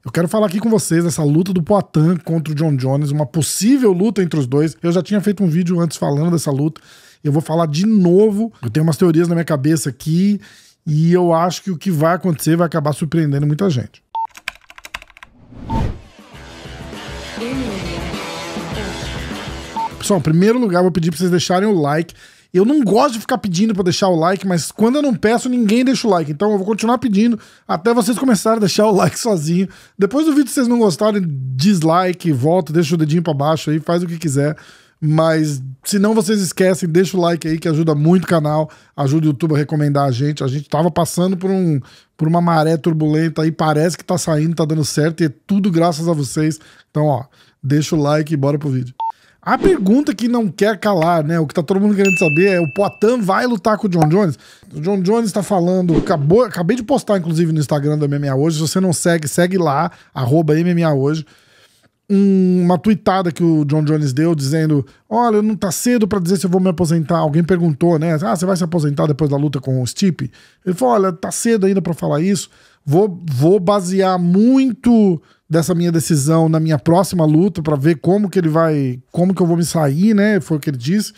Eu quero falar aqui com vocês dessa luta do Poatan contra o John Jones, uma possível luta entre os dois. Eu já tinha feito um vídeo antes falando dessa luta. Eu vou falar de novo. Eu tenho umas teorias na minha cabeça aqui e eu acho que o que vai acontecer vai acabar surpreendendo muita gente. Pessoal, em primeiro lugar, eu vou pedir pra vocês deixarem o like. Eu não gosto de ficar pedindo pra deixar o like, mas quando eu não peço, ninguém deixa o like. Então eu vou continuar pedindo até vocês começarem a deixar o like sozinho. Depois do vídeo, se vocês não gostarem, dislike, volta, deixa o dedinho pra baixo aí, faz o que quiser. Mas se não vocês esquecem, deixa o like aí que ajuda muito o canal, ajuda o YouTube a recomendar a gente. A gente tava passando por uma maré turbulenta aí, parece que tá saindo, tá dando certo e é tudo graças a vocês. Então, ó, deixa o like e bora pro vídeo. A pergunta que não quer calar, né? O que tá todo mundo querendo saber é: o Poatan vai lutar com o John Jones? O John Jones tá falando, acabei de postar inclusive no Instagram do MMA Hoje. Se você não segue, segue lá, @MMA Hoje. Uma tweetada que o John Jones deu dizendo: olha, não tá cedo pra dizer se eu vou me aposentar. Alguém perguntou, né? Ah, você vai se aposentar depois da luta com o Stipe? Ele falou: olha, tá cedo ainda pra falar isso. Vou basear muito dessa minha decisão na minha próxima luta pra ver como que eu vou me sair, né? Foi o que ele disse.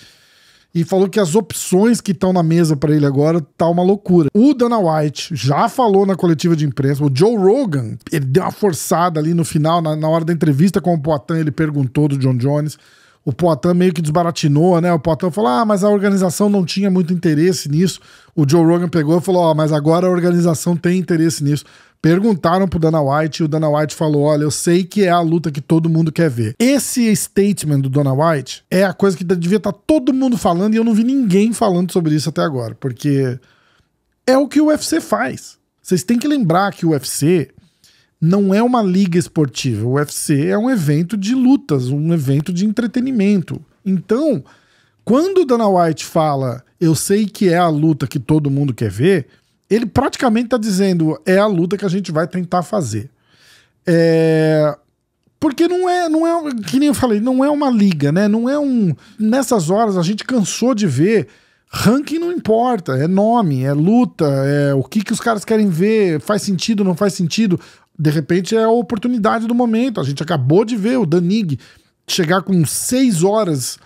E falou que as opções que estão na mesa pra ele agora tá uma loucura. O Dana White já falou na coletiva de imprensa. O Joe Rogan, ele deu uma forçada ali no final, na hora da entrevista com o Poatan, ele perguntou do John Jones. O Poatan meio que desbaratinou, né? O Poatan falou: ah, mas a organização não tinha muito interesse nisso. O Joe Rogan pegou e falou: ó, mas agora a organização tem interesse nisso. Perguntaram pro Dana White e o Dana White falou: olha, eu sei que é a luta que todo mundo quer ver. Esse statement do Dana White é a coisa que devia estar todo mundo falando e eu não vi ninguém falando sobre isso até agora, porque é o que o UFC faz. Vocês têm que lembrar que o UFC não é uma liga esportiva. O UFC é um evento de lutas, um evento de entretenimento. Então, quando o Dana White fala: eu sei que é a luta que todo mundo quer ver, ele praticamente está dizendo: é a luta que a gente vai tentar fazer. Porque não é, que nem eu falei, não é uma liga, né? Não é um... Nessas horas a gente cansou de ver, ranking não importa, é nome, é luta, é o que os caras querem ver, faz sentido, não faz sentido. De repente é a oportunidade do momento. A gente acabou de ver o Danig chegar com 6 horas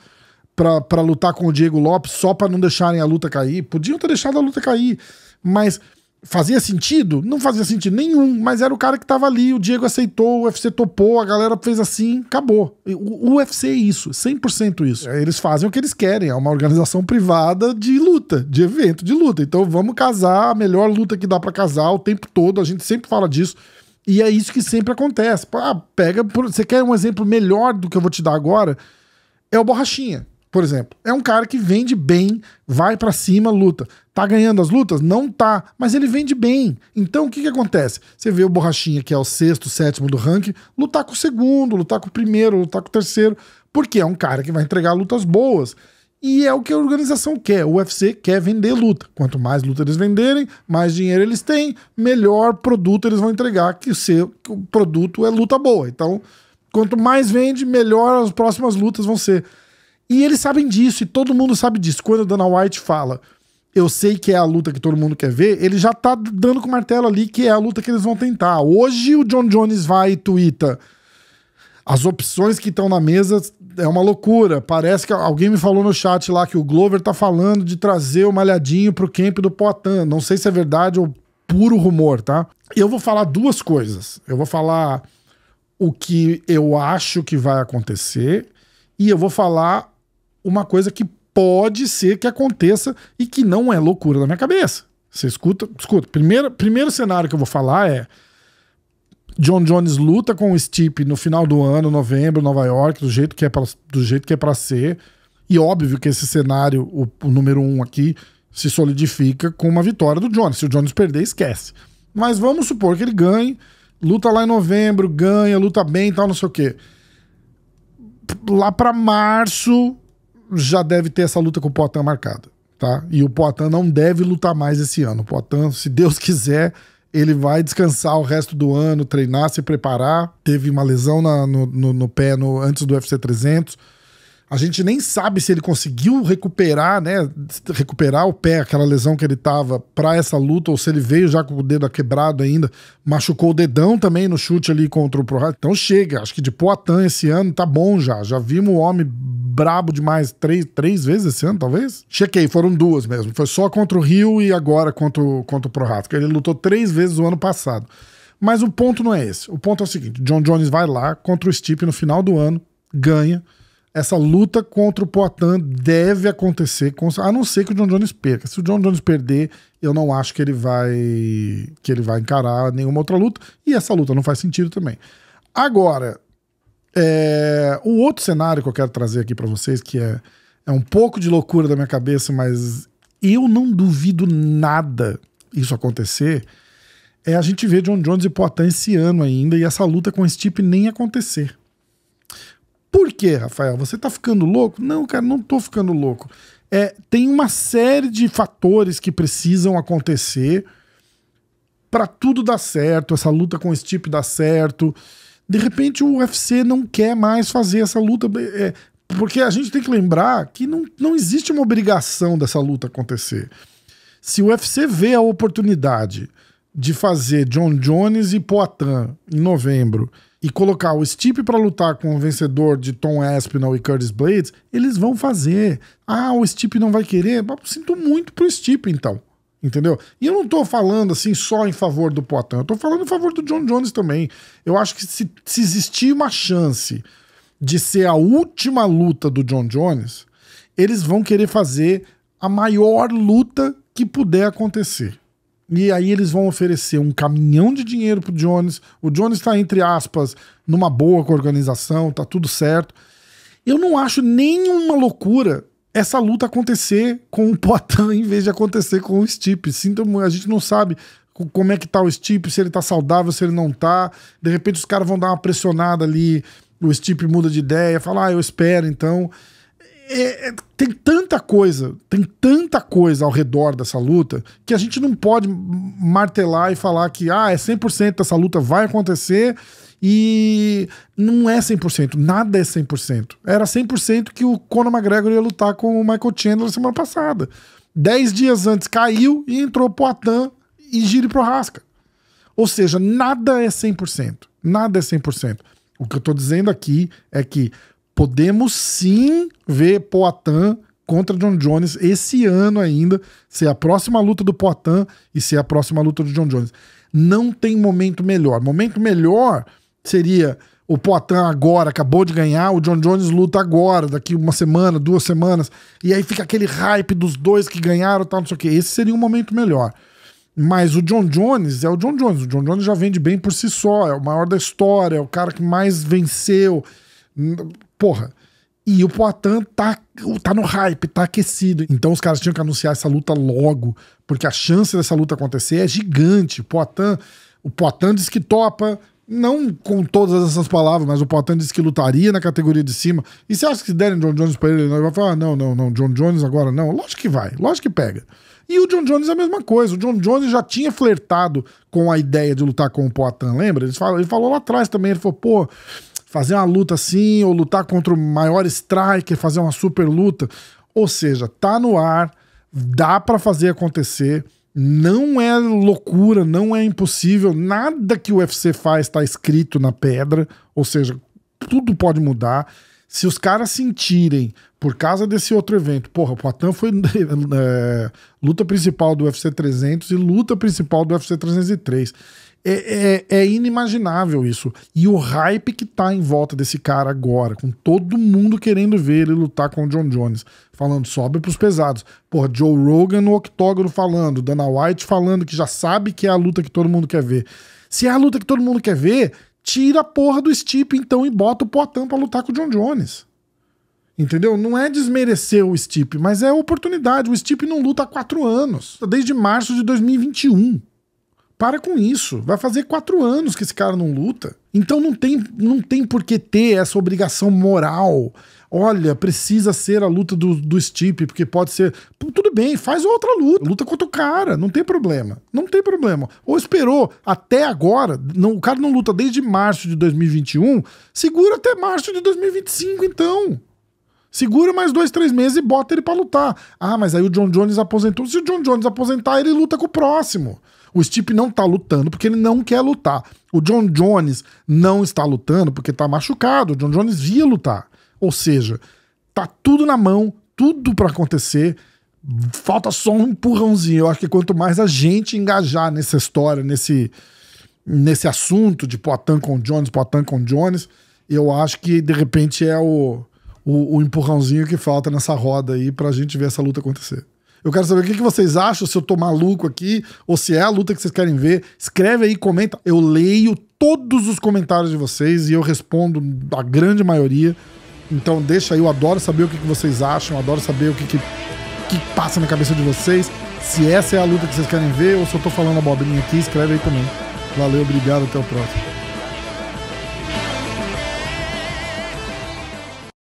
pra lutar com o Diego Lopes só pra não deixarem a luta cair. Podiam ter deixado a luta cair, mas fazia sentido? Não fazia sentido nenhum, mas era o cara que tava ali, o Diego aceitou, o UFC topou, a galera fez assim, acabou. O UFC é isso, 100% isso. Eles fazem o que eles querem, é uma organização privada de luta, de evento de luta. Então vamos casar a melhor luta que dá pra casar o tempo todo, a gente sempre fala disso. E é isso que sempre acontece. Você quer um exemplo melhor do que eu vou te dar agora? É o Borrachinha, por exemplo. É um cara que vende bem, vai pra cima, luta. Tá ganhando as lutas? Não tá, mas ele vende bem. Então o que acontece? Você vê o Borrachinha, que é o 6º, 7º do ranking, lutar com o 2º, lutar com o 1º, lutar com o 3º, porque é um cara que vai entregar lutas boas. E é o que a organização quer. O UFC quer vender luta. Quanto mais luta eles venderem, mais dinheiro eles têm, melhor produto eles vão entregar, que o produto é luta boa. Então, quanto mais vende, melhor as próximas lutas vão ser. E eles sabem disso, e todo mundo sabe disso. Quando o Dana White fala: eu sei que é a luta que todo mundo quer ver, ele já tá dando com o martelo ali que é a luta que eles vão tentar. Hoje o John Jones vai e tuita: as opções que estão na mesa é uma loucura. Parece que alguém me falou no chat lá que o Glover tá falando de trazer o Malhadinho pro camp do Poatan. Não sei se é verdade ou puro rumor, tá? Eu vou falar duas coisas. Eu vou falar o que eu acho que vai acontecer e eu vou falar uma coisa que pode ser que aconteça e que não é loucura da minha cabeça. Você escuta? Primeiro cenário que eu vou falar é: John Jones luta com o Stipe no final do ano, novembro, Nova York, do jeito que é pra ser. E óbvio que esse cenário, o número 1 aqui, se solidifica com uma vitória do Jones. Se o Jones perder, esquece. Mas vamos supor que ele ganhe, luta lá em novembro, ganha, luta bem e tal, não sei o quê. Lá pra março já deve ter essa luta com o Poatan marcada, tá? E o Poatan não deve lutar mais esse ano. O Poatan, se Deus quiser, ele vai descansar o resto do ano, treinar, se preparar. Teve uma lesão no pé antes do UFC 300. A gente nem sabe se ele conseguiu recuperar, né? Recuperar o pé, aquela lesão que ele tava pra essa luta, ou se ele veio já com o dedo quebrado ainda. Machucou o dedão também no chute ali contra o Prochazka. Então chega, acho que de Poatan esse ano tá bom já. Já vimos o homem brabo demais três vezes esse ano, talvez? Chequei, foram 2 mesmo. Foi só contra o Rio e agora contra o Prochazka. Ele lutou 3 vezes no ano passado. Mas o ponto não é esse. O ponto é o seguinte: John Jones vai lá contra o Stipe no final do ano, ganha. Essa luta contra o Poatan deve acontecer, a não ser que o John Jones perca. Se o John Jones perder, eu não acho que ele vai encarar nenhuma outra luta. E essa luta não faz sentido também. Agora, o outro cenário que eu quero trazer aqui para vocês, que é um pouco de loucura da minha cabeça, mas eu não duvido nada isso acontecer, é a gente ver John Jones e Poatan esse ano ainda e essa luta com o Stipe nem acontecer. Por quê, Rafael? Você tá ficando louco? Não, cara, não tô ficando louco. Tem uma série de fatores que precisam acontecer para tudo dar certo, essa luta com o Stipe dar certo. De repente o UFC não quer mais fazer essa luta, porque a gente tem que lembrar que não existe uma obrigação dessa luta acontecer. Se o UFC vê a oportunidade de fazer John Jones e Poatan em novembro e colocar o Stipe para lutar com o vencedor de Tom Aspinall e Curtis Blades, eles vão fazer. Ah, o Stipe não vai querer? Eu sinto muito pro Stipe, então. Entendeu? E eu não tô falando assim só em favor do Poatan, eu tô falando em favor do John Jones também. Eu acho que se existir uma chance de ser a última luta do John Jones, eles vão querer fazer a maior luta que puder acontecer. E aí eles vão oferecer um caminhão de dinheiro pro Jones. O Jones tá, entre aspas, numa boa com a organização, tá tudo certo. Eu não acho nenhuma loucura essa luta acontecer com o Poatan em vez de acontecer com o Stipe. A gente não sabe como é que tá o Stipe, se ele tá saudável, se ele não tá. De repente os caras vão dar uma pressionada ali, o Stipe muda de ideia, fala, eu espero, então... Tem tanta coisa ao redor dessa luta que a gente não pode martelar e falar que é 100% essa luta vai acontecer e não é 100%, nada é 100%. Era 100% que o Conor McGregor ia lutar com o Michael Chandler semana passada. 10 dias antes caiu e entrou Poatan e Jiri Prochazka. Ou seja, nada é 100%. Nada é 100%. O que eu tô dizendo aqui é que podemos sim ver Poatan contra John Jones esse ano ainda, ser a próxima luta do Poatan e ser a próxima luta do John Jones. Não tem momento melhor. Momento melhor seria o Poatan agora, acabou de ganhar, o John Jones luta agora, daqui uma semana, 2 semanas, e aí fica aquele hype dos dois que ganharam, tal, não sei o que. Esse seria um momento melhor. Mas o John Jones é o John Jones. O John Jones já vende bem por si só, é o maior da história, é o cara que mais venceu. Porra, e o Poatan tá no hype, tá aquecido. Então os caras tinham que anunciar essa luta logo, porque a chance dessa luta acontecer é gigante. O Poatan diz que topa, não com todas essas palavras, mas o Poatan disse que lutaria na categoria de cima. E você acha que se derem John Jones pra ele, ele vai falar, não, John Jones agora não? Lógico que vai, lógico que pega. E o John Jones é a mesma coisa. O John Jones já tinha flertado com a ideia de lutar com o Poatan, lembra? Ele falou lá atrás também, ele falou, fazer uma luta assim, ou lutar contra o maior striker, fazer uma super luta. Ou seja, tá no ar, dá pra fazer acontecer, não é loucura, não é impossível, nada que o UFC faz tá escrito na pedra, ou seja, tudo pode mudar. Se os caras sentirem, por causa desse outro evento, porra, o Poatan foi luta principal do UFC 300 e luta principal do UFC 303. É inimaginável isso. E o hype que tá em volta desse cara agora, com todo mundo querendo ver ele lutar com o John Jones, falando, sobe pros pesados. Porra, Joe Rogan no octógono falando, Dana White falando que já sabe que é a luta que todo mundo quer ver. Se é a luta que todo mundo quer ver, tira a porra do Stipe então e bota o Poatan pra lutar com o John Jones. Entendeu? Não é desmerecer o Stipe, mas é oportunidade. O Stipe não luta há 4 anos, desde março de 2021. Para com isso. Vai fazer 4 anos que esse cara não luta. Então não tem por que ter essa obrigação moral. Olha, precisa ser a luta do Stipe, porque pode ser... Tudo bem, faz outra luta. Luta contra o cara, não tem problema. Não tem problema. Ou esperou até agora, o cara não luta desde março de 2021, segura até março de 2025, então. Segura mais 2, 3 meses e bota ele pra lutar. Ah, mas aí o John Jones aposentou. Se o John Jones aposentar, ele luta com o próximo. O Stipe não tá lutando porque ele não quer lutar. O John Jones não está lutando porque tá machucado. O John Jones ia lutar. Ou seja, tá tudo na mão, tudo pra acontecer. Falta só um empurrãozinho. Eu acho que quanto mais a gente engajar nessa história, nesse assunto de Poatan com Jones, eu acho que de repente é o empurrãozinho que falta nessa roda aí pra gente ver essa luta acontecer. Eu quero saber o que vocês acham, se eu tô maluco aqui, ou se é a luta que vocês querem ver. Escreve aí, comenta. Eu leio todos os comentários de vocês e eu respondo a grande maioria. Então deixa aí, eu adoro saber o que vocês acham, eu adoro saber o que passa na cabeça de vocês. Se essa é a luta que vocês querem ver ou se eu tô falando abobrinha aqui, escreve aí também. Valeu, obrigado, até o próximo.